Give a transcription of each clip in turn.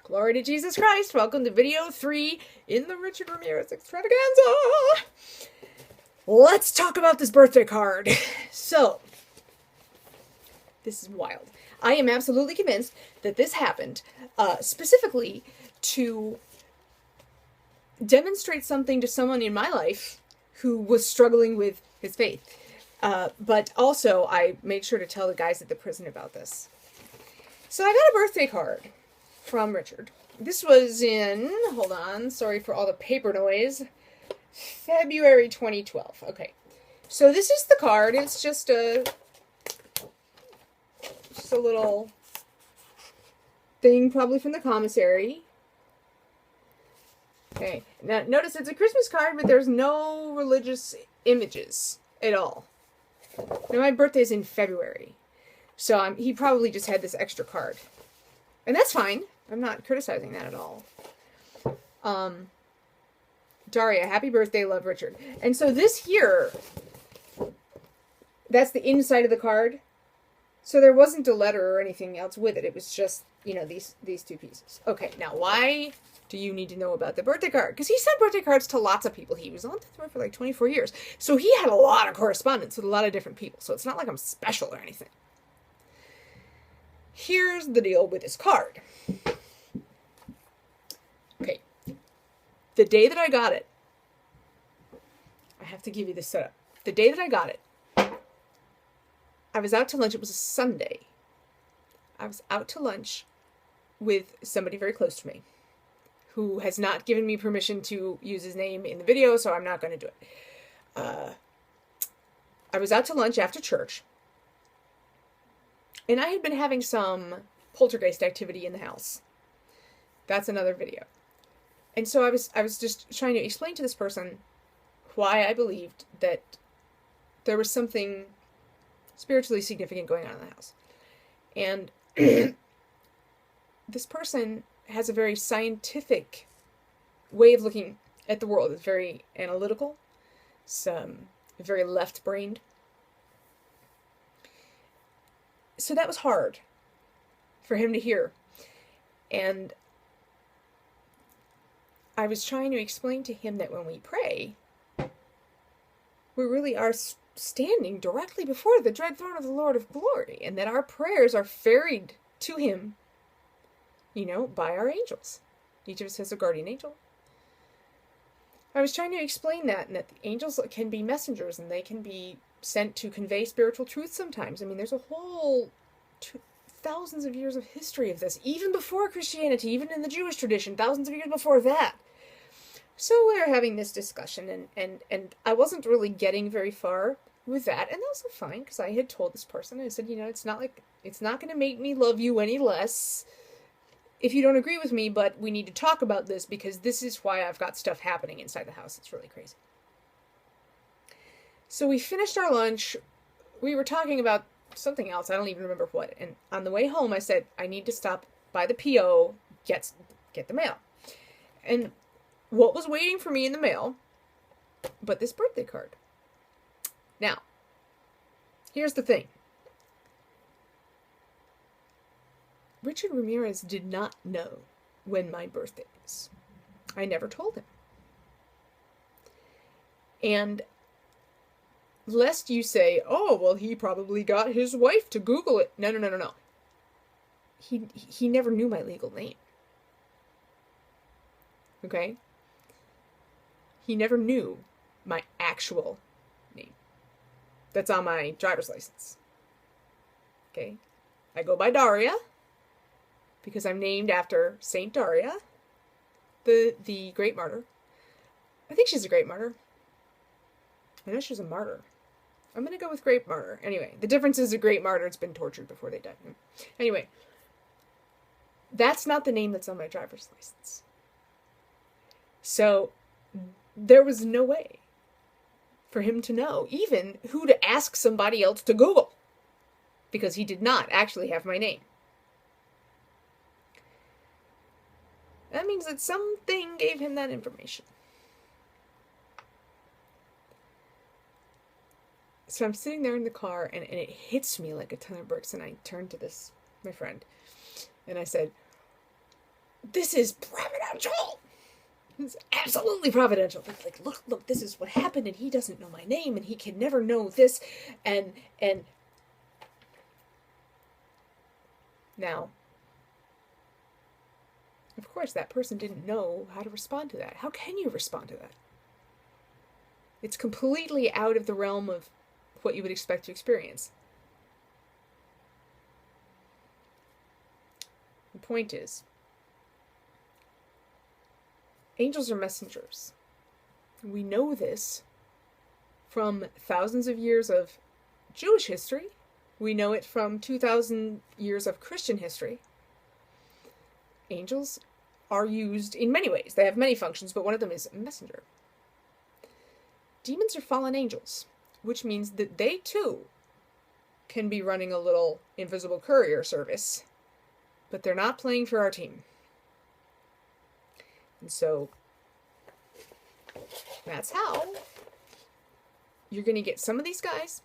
Glory to Jesus Christ. Welcome to video 3 in the Richard Ramirez extravaganza. Let's talk about this birthday card. So, this is wild. I am absolutely convinced that this happened specifically to demonstrate something to someone in my life who was struggling with his faith. But also, I made sure to tell the guys at the prison about this. So I got a birthday card from Richard. This was in, hold on, sorry for all the paper noise, February 2012. Okay, so this is the card. It's just a little thing, probably from the commissary. Okay, now notice it's a Christmas card, but there's no religious images at all. Now, my birthday's in February, so he probably just had this extra card. And that's fine. I'm not criticizing that at all. Daria, happy birthday, love, Richard. And so this here, that's the inside of the card. So there wasn't a letter or anything else with it. It was just, you know, these two pieces. Okay, now why do you need to know about the birthday card? Because he sent birthday cards to lots of people. He was on the tour for like 24 years. So he had a lot of correspondence with a lot of different people. So it's not like I'm special or anything. Here's the deal with this card. Okay. The day that I got it, I have to give you this setup. The day that I got it, I was out to lunch. It was a Sunday. I was out to lunch with somebody very close to me who has not given me permission to use his name in the video, so I'm not going to do it. I was out to lunch after church, and I had been having some poltergeist activity in the house. That's another video. And so I was just trying to explain to this person why I believed that there was something spiritually significant going on in the house. And this person has a very scientific way of looking at the world. It's very analytical. It's very left-brained. So that was hard for him to hear. And I was trying to explain to him that when we pray, we really are standing directly before the dread throne of the Lord of glory, and that our prayers are ferried to him, you know, by our angels. Each of us has a guardian angel. I was trying to explain that, and that the angels can be messengers, and they can be sent to convey spiritual truth sometimes. I mean, there's a whole thousands of years of history of this, even before Christianity, even in the Jewish tradition, thousands of years before that. So we were having this discussion, and I wasn't really getting very far with that, and that was fine, because I had told this person, I said, you know, it's not going to make me love you any less if you don't agree with me, but we need to talk about this, because this is why I've got stuff happening inside the house. It's really crazy. So we finished our lunch. We were talking about something else. I don't even remember what. And on the way home, I said, I need to stop by the P.O., get the mail. And what was waiting for me in the mail but this birthday card? Now, here's the thing. Richard Ramirez did not know when my birthday is. I never told him. And lest you say, oh, well, he probably got his wife to Google it. No. He never knew my legal name. Okay? He never knew my actual name. That's on my driver's license. Okay? I go by Daria because I'm named after Saint Daria, the great martyr. I think she's a great martyr. I know she's a martyr. I'm going to go with great martyr. Anyway, the difference is a great martyr has been tortured before they died. Anyway, that's not the name that's on my driver's license. So there was no way for him to know even who to ask somebody else to Google, because he did not actually have my name. That means that something gave him that information. So I'm sitting there in the car, and it hits me like a ton of bricks, and I turned to my friend, and I said, this is providential. It's absolutely providential. Like, look, this is what happened, and he doesn't know my name, and he can never know this, and now, of course, that person didn't know how to respond to that. How can you respond to that? It's completely out of the realm of what you would expect to experience. The point is, angels are messengers. We know this from thousands of years of Jewish history. We know it from 2,000 years of Christian history. Angels are used in many ways. They have many functions, but one of them is messenger. Demons are fallen angels, which means that they too can be running a little invisible courier service, but they're not playing for our team. And so that's how you're going to get some of these guys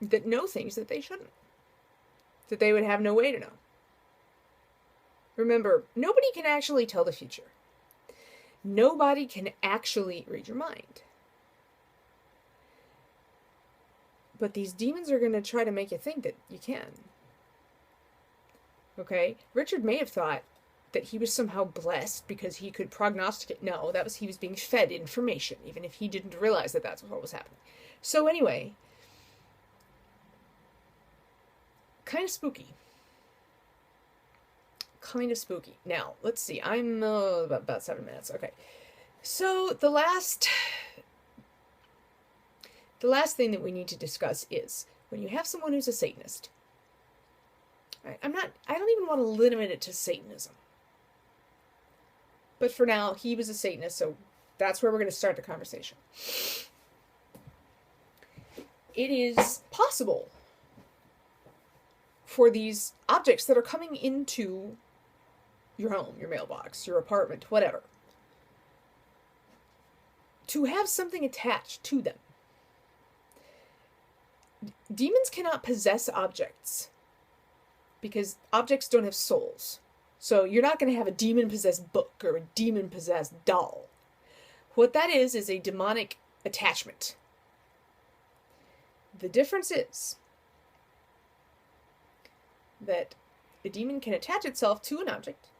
that know things that they shouldn't, that they would have no way to know. Remember, nobody can actually tell the future. Nobody can actually read your mind. But these demons are going to try to make you think that you can. Okay? Richard may have thought that he was somehow blessed because he could prognosticate. No, that was he was being fed information, even if he didn't realize that that's what was happening. So anyway, kind of spooky. Kind of spooky. Now, let's see. I'm about 7 minutes. Okay. So the last thing that we need to discuss is when you have someone who's a Satanist. I don't even want to limit it to Satanism. But for now, he was a Satanist, so that's where we're going to start the conversation. It is possible for these objects that are coming into your home, your mailbox, your apartment, whatever, to have something attached to them. Demons cannot possess objects because objects don't have souls. So you're not going to have a demon-possessed book or a demon-possessed doll. What that is a demonic attachment. The difference is that a demon can attach itself to an object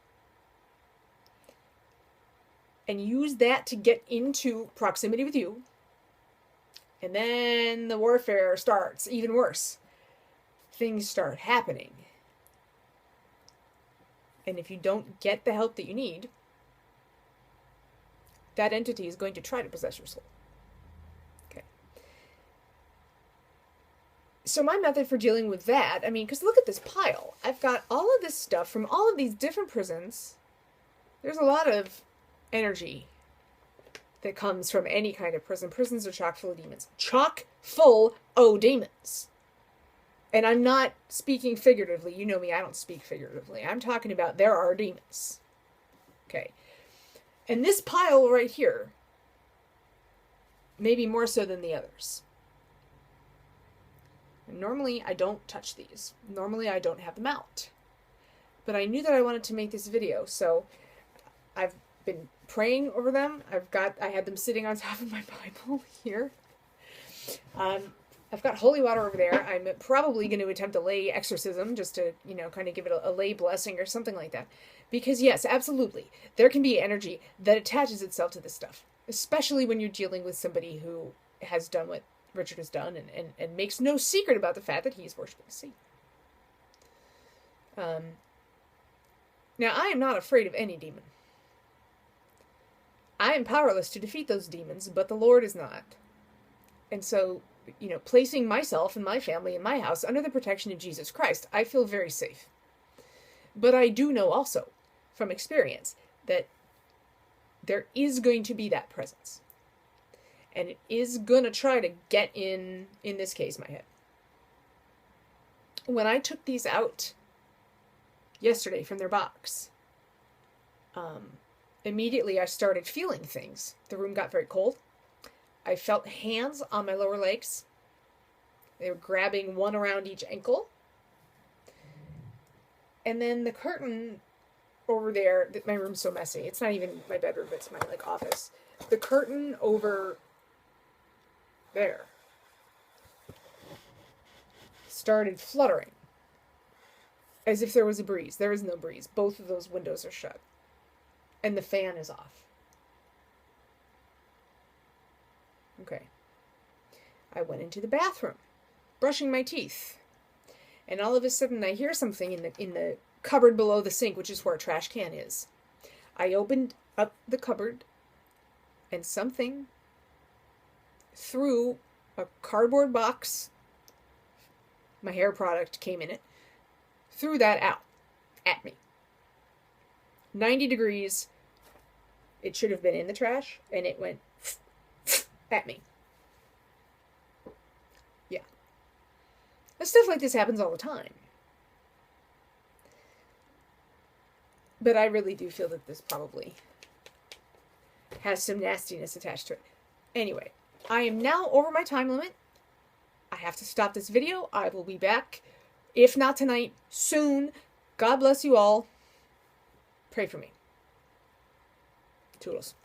and use that to get into proximity with you. And then the warfare starts, even worse. Things start happening. And if you don't get the help that you need, that entity is going to try to possess your soul. Okay. So my method for dealing with that, because look at this pile. I've got all of this stuff from all of these different prisons. There's a lot of energy that comes from any kind of prison. Prisons are chock full of demons. Chock full of demons. And I'm not speaking figuratively. You know me, I don't speak figuratively. I'm talking about there are demons. Okay. And this pile right here, maybe more so than the others. And normally, I don't touch these. Normally, I don't have them out. But I knew that I wanted to make this video, so I've been praying over them. I had them sitting on top of my Bible here. I've got holy water over there. I'm probably going to attempt a lay exorcism just to, kind of give it a lay blessing or something like that. Because yes, absolutely, there can be energy that attaches itself to this stuff. Especially when you're dealing with somebody who has done what Richard has done and makes no secret about the fact that he is worshiping Satan. Now, I am not afraid of any demon. I am powerless to defeat those demons, but the Lord is not. And so, placing myself and my family and my house under the protection of Jesus Christ, I feel very safe. But I do know also, from experience, that there is going to be that presence. And it is going to try to get in this case, my head. When I took these out yesterday from their box, immediately I started feeling things. The room got very cold. I felt hands on my lower legs. They were grabbing one around each ankle. And then the curtain over there, my room's so messy. It's not even my bedroom, it's my like office. The curtain over there started fluttering as if there was a breeze. There is no breeze. Both of those windows are shut. And the fan is off. Okay. I went into the bathroom, brushing my teeth. And all of a sudden I hear something in the cupboard below the sink, which is where a trash can is. I opened up the cupboard and something threw a cardboard box. My hair product came in it. Threw that out at me. 90 degrees. It should have been in the trash, and it went at me. Yeah. But stuff like this happens all the time. But I really do feel that this probably has some nastiness attached to it. Anyway, I am now over my time limit. I have to stop this video. I will be back. If not tonight, soon. God bless you all. Pray for me. Toodles.